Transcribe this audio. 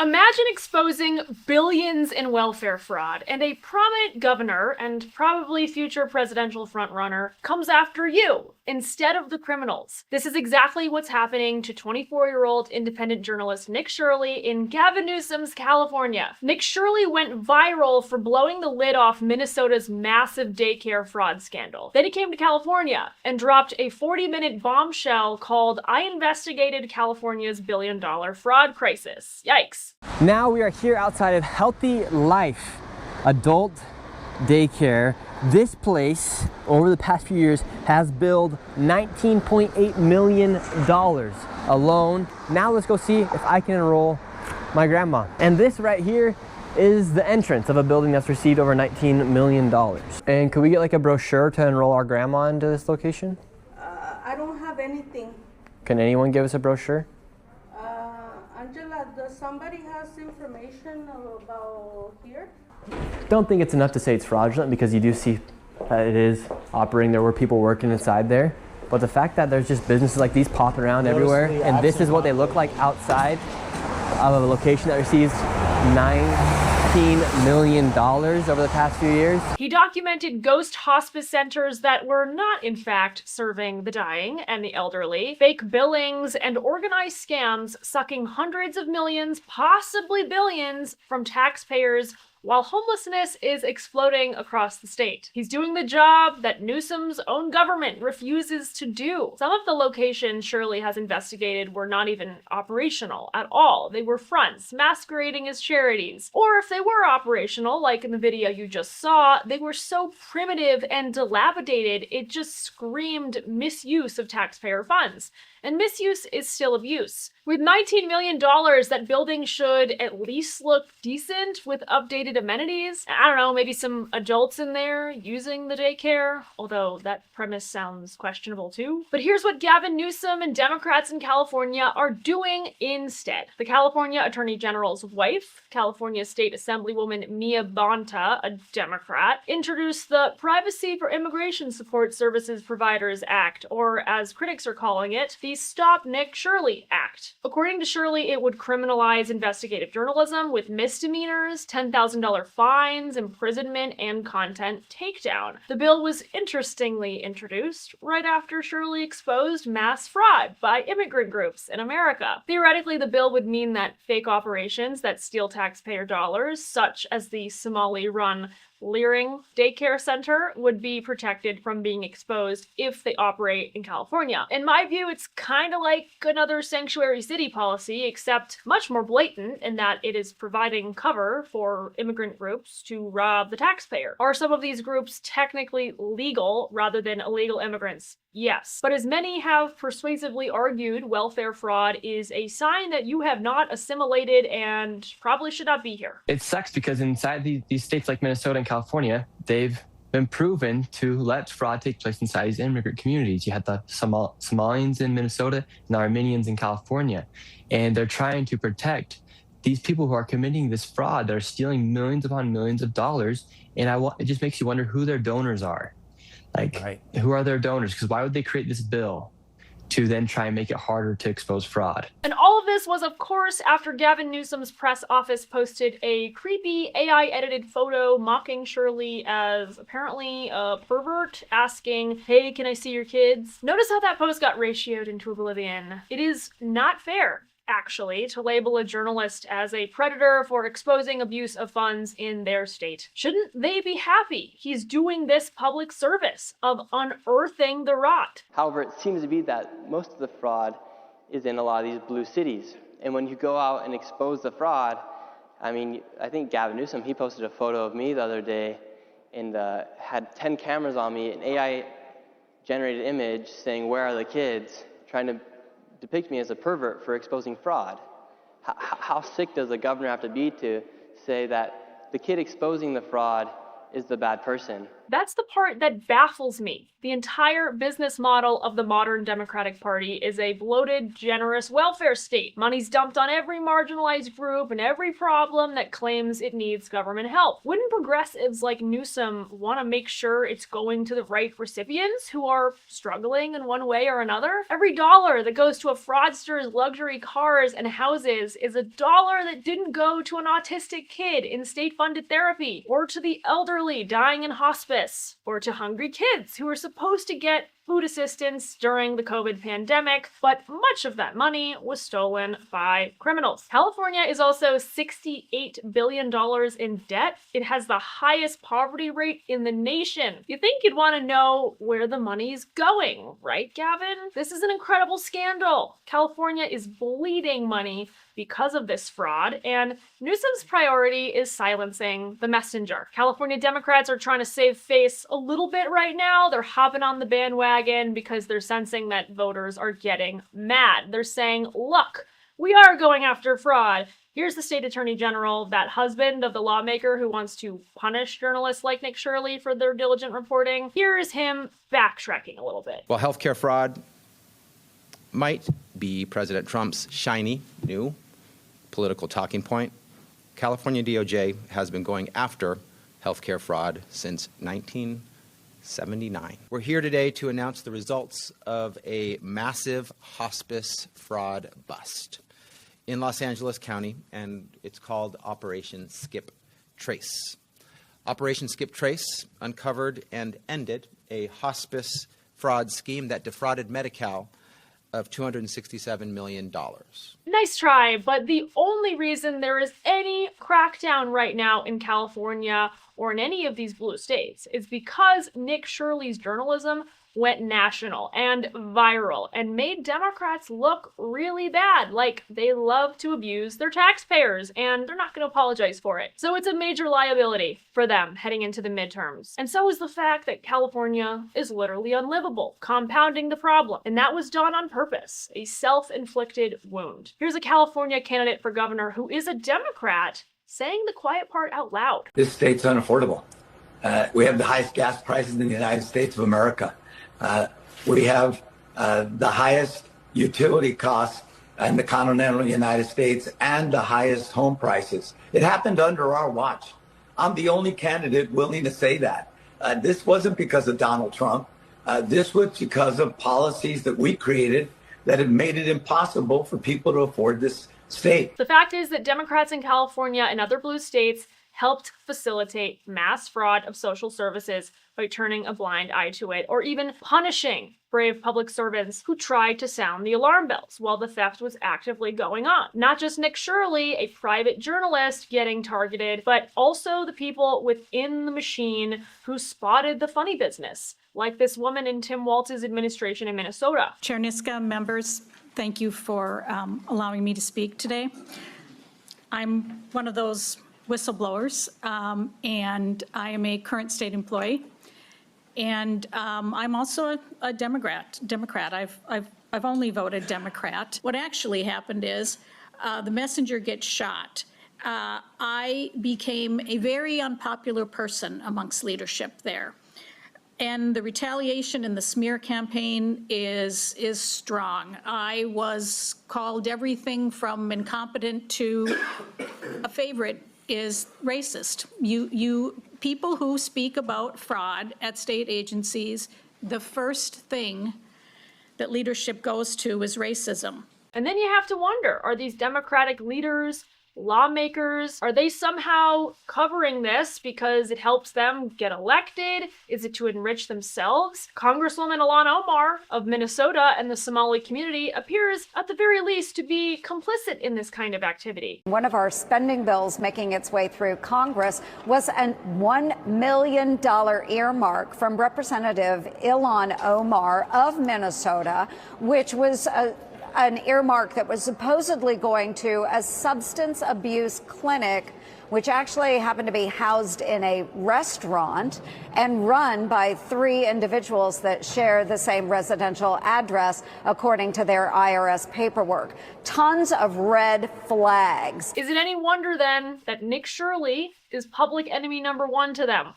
Imagine exposing billions in welfare fraud, and a prominent governor and probably future presidential frontrunner comes after you instead of the criminals. This is exactly what's happening to 24-year-old independent journalist Nick Shirley in Gavin Newsom's California. Nick Shirley went viral for blowing the lid off Minnesota's massive daycare fraud scandal. Then he came to California and dropped a 40-minute bombshell called "I investigated California's billion-dollar fraud crisis." Yikes. Now we are here outside of Healthy Life Adult Daycare. This place, over the past few years, has billed $19.8 million alone. Now let's go see if I can enroll my grandma. And this right here is the entrance of a building that's received over $19 million. And could we get like a brochure to enroll our grandma into this location? I don't have anything. Can anyone give us a brochure? Angela, does somebody has information about here? Don't think it's enough to say it's fraudulent, because you do see that it is operating. There were people working inside there. But the fact that there's just businesses like these popping around everywhere, and this is what they look like outside of a location that receives $19 million over the past few years. He documented ghost hospice centers that were not, in fact, serving the dying and the elderly, fake billings, and organized scams sucking hundreds of millions, possibly billions, from taxpayers, while homelessness is exploding across the state. He's doing the job that Newsom's own government refuses to do. Some of the locations Shirley has investigated were not even operational at all. They were fronts, masquerading as charities. Or if they were operational, like in the video you just saw, they were so primitive and dilapidated, it just screamed misuse of taxpayer funds. And misuse is still abuse. With $19 million, that building should at least look decent with updated amenities. I don't know, maybe some adults in there using the daycare, although that premise sounds questionable too. But here's what Gavin Newsom and Democrats in California are doing instead. The California Attorney General's wife, California State Assemblywoman Mia Bonta, a Democrat, introduced the Privacy for Immigration Support Services Providers Act, or as critics are calling it, the Stop Nick Shirley Act. According to Shirley, it would criminalize investigative journalism with misdemeanors, $10,000 fines, imprisonment, and content takedown. The bill was interestingly introduced right after Shirley exposed mass fraud by immigrant groups in America. Theoretically, the bill would mean that fake operations that steal taxpayer dollars, such as the Somali-run Leering Daycare Center, would be protected from being exposed if they operate in California. In my view, it's kind of like another sanctuary city policy, except much more blatant in that it is providing cover for immigrant groups to rob the taxpayer. Are some of these groups technically legal rather than illegal immigrants? Yes. But as many have persuasively argued, welfare fraud is a sign that you have not assimilated and probably should not be here. It sucks because inside these states like Minnesota and California, they've been proven to let fraud take place inside these immigrant communities. You had the Somalians in Minnesota and the Armenians in California, and they're trying to protect these people who are committing this fraud. They're stealing millions upon millions of dollars, and it just makes you wonder who their donors are. Who are their donors? Because why would they create this bill to then try and make it harder to expose fraud? And all of this was, of course, after Gavin Newsom's press office posted a creepy AI-edited photo mocking Shirley as apparently a pervert, asking, "Hey, can I see your kids?" Notice how that post got ratioed into oblivion. It is not fair, actually, to label a journalist as a predator for exposing abuse of funds in their state. Shouldn't they be happy he's doing this public service of unearthing the rot? However, it seems to be that most of the fraud is in a lot of these blue cities. And when you go out and expose the fraud, I mean, I think Gavin Newsom, he posted a photo of me the other day and had 10 cameras on me, an AI-generated image saying, "Where are the kids?" trying to depict me as a pervert for exposing fraud. How sick does the governor have to be to say that the kid exposing the fraud is the bad person? That's the part that baffles me. The entire business model of the modern Democratic Party is a bloated, generous welfare state. Money's dumped on every marginalized group and every problem that claims it needs government help. Wouldn't progressives like Newsom want to make sure it's going to the right recipients who are struggling in one way or another? Every dollar that goes to a fraudster's luxury cars and houses is a dollar that didn't go to an autistic kid in state-funded therapy, or to the elderly dying in hospice, or to hungry kids who are supposed to get food assistance during the COVID pandemic, but much of that money was stolen by criminals. California is also $68 billion in debt. It has the highest poverty rate in the nation. You think you'd want to know where the money's going, right, Gavin? This is an incredible scandal. California is bleeding money because of this fraud, and Newsom's priority is silencing the messenger. California Democrats are trying to save face a little bit right now. They're hopping on the bandwagon because they're sensing that voters are getting mad. They're saying, look, we are going after fraud. Here's the state attorney general, that husband of the lawmaker who wants to punish journalists like Nick Shirley for their diligent reporting. Here's him backtracking a little bit. While healthcare fraud might be President Trump's shiny new political talking point, California DOJ has been going after healthcare fraud since 1979. We're here today to announce the results of a massive hospice fraud bust in Los Angeles County, and it's called Operation Skip Trace. Operation Skip Trace uncovered and ended a hospice fraud scheme that defrauded Medi-Cal of $267 million. Nice try, but the only reason there is any crackdown right now in California or in any of these blue states is because Nick Shirley's journalism went national and viral and made Democrats look really bad, like they love to abuse their taxpayers, and they're not going to apologize for it. So it's a major liability for them heading into the midterms. And so is the fact that California is literally unlivable, compounding the problem. And that was done on purpose, a self-inflicted wound. Here's a California candidate for governor who is a Democrat saying the quiet part out loud. This state's unaffordable. We have the highest gas prices in the United States of America. We have the highest utility costs in the continental United States and the highest home prices. It happened under our watch. I'm the only candidate willing to say that. This wasn't because of Donald Trump. This was because of policies that we created that have made it impossible for people to afford this state. The fact is that Democrats in California and other blue states helped facilitate mass fraud of social services by turning a blind eye to it, or even punishing brave public servants who tried to sound the alarm bells while the theft was actively going on. Not just Nick Shirley, a private journalist, getting targeted, but also the people within the machine who spotted the funny business, like this woman in Tim Walz's administration in Minnesota. Chair Niska, members, thank you for allowing me to speak today. I'm one of those whistleblowers, and I am a current state employee. And I'm also a Democrat. I've only voted Democrat. What actually happened is the messenger gets shot. I became a very unpopular person amongst leadership there. And the retaliation in the smear campaign is strong. I was called everything from incompetent to a favorite is racist. You people who speak about fraud at state agencies, the first thing that leadership goes to is racism. And then you have to wonder, are these Democratic leaders, lawmakers, are they somehow covering this because it helps them get elected? Is it to enrich themselves? Congresswoman Ilhan Omar of Minnesota and the Somali community appears, at the very least, to be complicit in this kind of activity. One of our spending bills making its way through Congress was a $1 million earmark from Representative Ilhan Omar of Minnesota, which was an earmark that was supposedly going to a substance abuse clinic, which actually happened to be housed in a restaurant and run by 3 individuals that share the same residential address, according to their IRS paperwork. Tons of red flags. Is it any wonder then that Nick Shirley is public enemy number 1 to them?